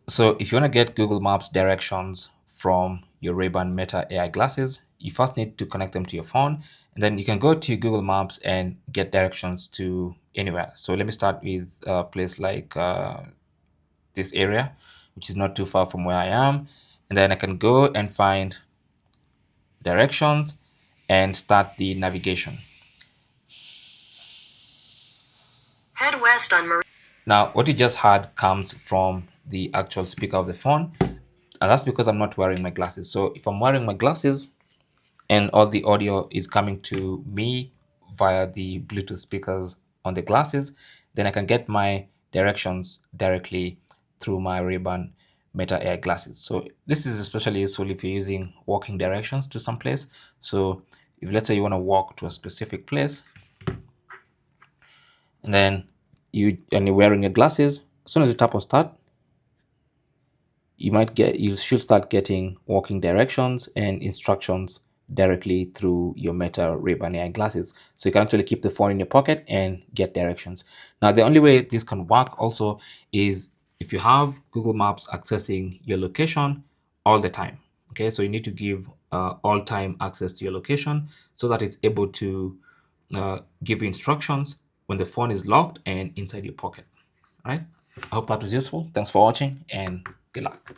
So if you want to get Google Maps directions from your Ray-Ban Meta AI glasses, you first need to connect them to your phone, and then you can go to Google Maps and get directions to anywhere. So let me start with a place like this area, which is not too far from where I am. And then I can go and find directions and start the navigation. Head west on Marie. Now, what you just heard comes from the actual speaker of the phone, and that's because I'm not wearing my glasses. So if I'm wearing my glasses and all the audio is coming to me via the Bluetooth speakers on the glasses, then I can get my directions directly through my Ray-Ban Meta Air glasses. So this is especially useful if you're using walking directions to some place. So if let's say you want to walk to a specific place, and then you're wearing your glasses, as soon as you tap on start, you should start getting walking directions and instructions directly through your Meta Ray-Ban AI glasses. So you can actually keep the phone in your pocket and get directions. Now, the only way this can work also is if you have Google Maps accessing your location all the time. Okay, so you need to give all-time access to your location so that it's able to give you instructions when the phone is locked and inside your pocket. All right. I hope that was useful. Thanks for watching and good luck.